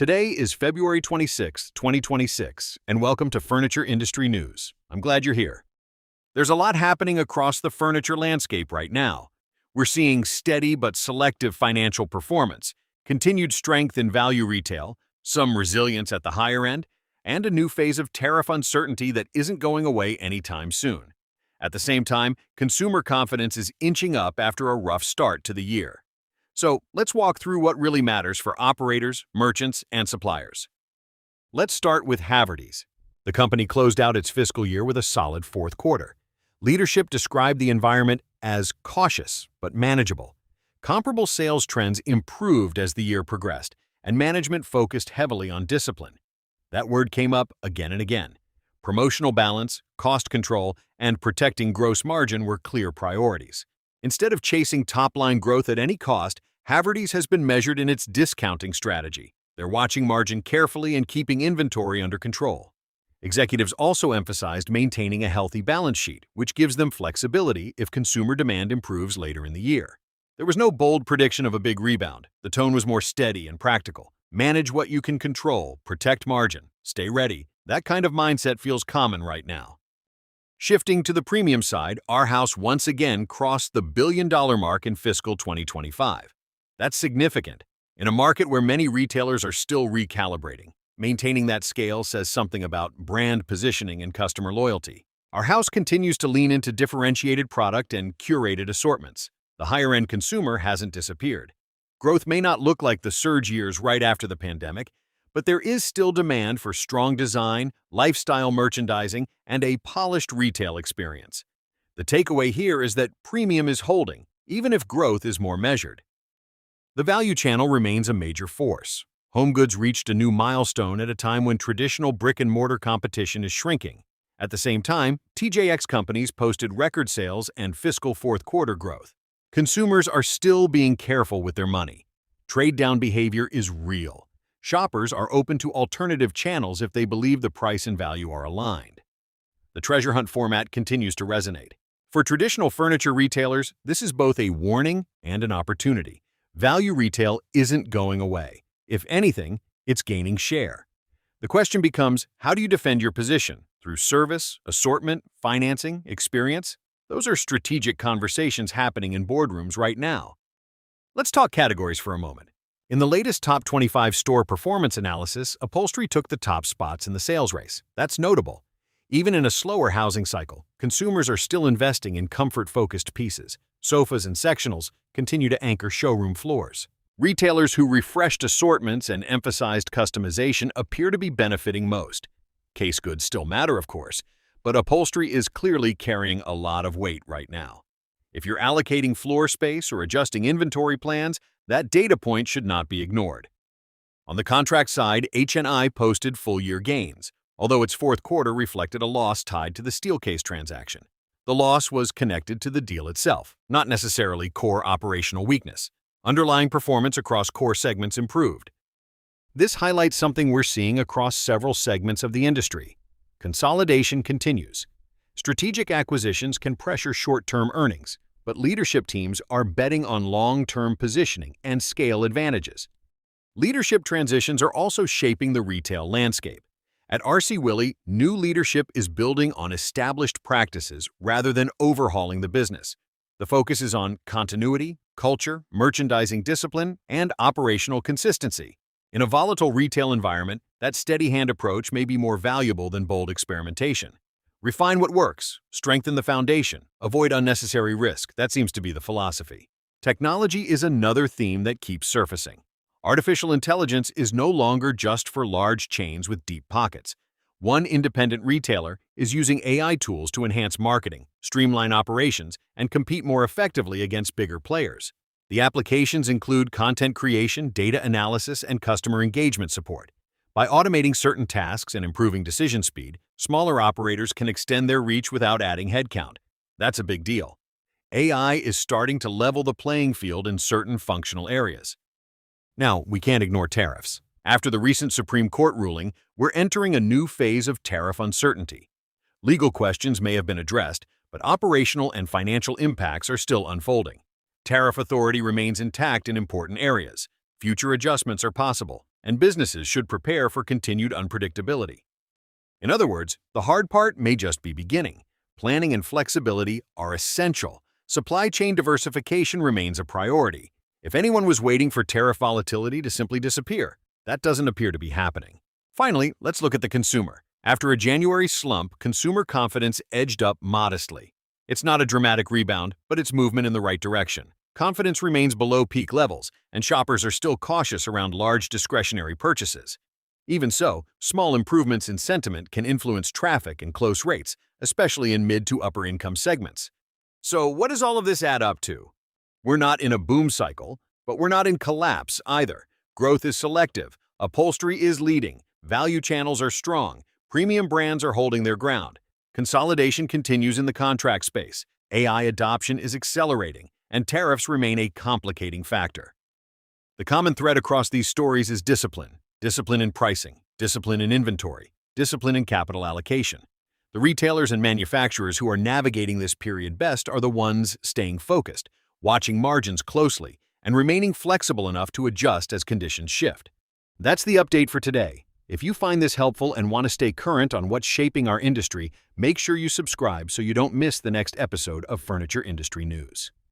Today is February 26, 2026, and welcome to Furniture Industry News. I'm glad you're here. There's a lot happening across the furniture landscape right now. We're seeing steady but selective financial performance, continued strength in value retail, some resilience at the higher end, and a new phase of tariff uncertainty that isn't going away anytime soon. At the same time, consumer confidence is inching up after a rough start to the year. So let's walk through what really matters for operators, merchants, and suppliers. Let's start with Havertys. The company closed out its fiscal year with a solid fourth quarter. Leadership described the environment as cautious but manageable. Comparable sales trends improved as the year progressed, and management focused heavily on discipline. That word came up again and again. Promotional balance, cost control, and protecting gross margin were clear priorities. Instead of chasing top-line growth at any cost, Havertys has been measured in its discounting strategy. They're watching margin carefully and keeping inventory under control. Executives also emphasized maintaining a healthy balance sheet, which gives them flexibility if consumer demand improves later in the year. There was no bold prediction of a big rebound. The tone was more steady and practical. Manage what you can control, protect margin, stay ready. That kind of mindset feels common right now. Shifting to the premium side, our house once again crossed the billion-dollar mark in fiscal 2025. That's significant. In a market where many retailers are still recalibrating, maintaining that scale says something about brand positioning and customer loyalty. Our house continues to lean into differentiated product and curated assortments. The higher-end consumer hasn't disappeared. Growth may not look like the surge years right after the pandemic, but there is still demand for strong design, lifestyle merchandising, and a polished retail experience. The takeaway here is that premium is holding, even if growth is more measured. The value channel remains a major force. Home goods reached a new milestone at a time when traditional brick-and-mortar competition is shrinking. At the same time, TJX companies posted record sales and fiscal fourth quarter growth. Consumers are still being careful with their money. Trade-down behavior is real. Shoppers are open to alternative channels if they believe the price and value are aligned. The treasure hunt format continues to resonate. For traditional furniture retailers, this is both a warning and an opportunity. Value retail isn't going away. If anything, it's gaining share. The question becomes, how do you defend your position? Through service, assortment, financing, experience? Those are strategic conversations happening in boardrooms right now. Let's talk categories for a moment. In the latest Top 25 store performance analysis, upholstery took the top spots in the sales race. That's notable. Even in a slower housing cycle, consumers are still investing in comfort-focused pieces. Sofas and sectionals continue to anchor showroom floors. Retailers who refreshed assortments and emphasized customization appear to be benefiting most. Case goods still matter, of course, but upholstery is clearly carrying a lot of weight right now. If you're allocating floor space or adjusting inventory plans, that data point should not be ignored. On the contract side, H&I posted full-year gains, although its fourth quarter reflected a loss tied to the Steelcase transaction. The loss was connected to the deal itself, not necessarily core operational weakness. Underlying performance across core segments improved. This highlights something we're seeing across several segments of the industry. Consolidation continues. Strategic acquisitions can pressure short-term earnings, but leadership teams are betting on long-term positioning and scale advantages. Leadership transitions are also shaping the retail landscape. At RC Willey, new leadership is building on established practices rather than overhauling the business. The focus is on continuity, culture, merchandising discipline, and operational consistency. In a volatile retail environment, that steady-hand approach may be more valuable than bold experimentation. Refine what works, strengthen the foundation, avoid unnecessary risk. That seems to be the philosophy. Technology is another theme that keeps surfacing. Artificial intelligence is no longer just for large chains with deep pockets. One independent retailer is using AI tools to enhance marketing, streamline operations, and compete more effectively against bigger players. The applications include content creation, data analysis, and customer engagement support. By automating certain tasks and improving decision speed, smaller operators can extend their reach without adding headcount. That's a big deal. AI is starting to level the playing field in certain functional areas. Now, we can't ignore tariffs. After the recent Supreme Court ruling, we're entering a new phase of tariff uncertainty. Legal questions may have been addressed, but operational and financial impacts are still unfolding. Tariff authority remains intact in important areas. Future adjustments are possible, and businesses should prepare for continued unpredictability. In other words, the hard part may just be beginning. Planning and flexibility are essential. Supply chain diversification remains a priority. If anyone was waiting for tariff volatility to simply disappear, that doesn't appear to be happening. Finally, let's look at the consumer. After a January slump, consumer confidence edged up modestly. It's not a dramatic rebound, but it's movement in the right direction. Confidence remains below peak levels, and shoppers are still cautious around large discretionary purchases. Even so, small improvements in sentiment can influence traffic and close rates, especially in mid to upper income segments. So, what does all of this add up to? We're not in a boom cycle, but we're not in collapse either. Growth is selective, upholstery is leading, value channels are strong, premium brands are holding their ground. Consolidation continues in the contract space, AI adoption is accelerating, and tariffs remain a complicating factor. The common thread across these stories is discipline. Discipline in pricing, discipline in inventory, discipline in capital allocation. The retailers and manufacturers who are navigating this period best are the ones staying focused, watching margins closely, and remaining flexible enough to adjust as conditions shift. That's the update for today. If you find this helpful and want to stay current on what's shaping our industry, make sure you subscribe so you don't miss the next episode of Furniture Industry News.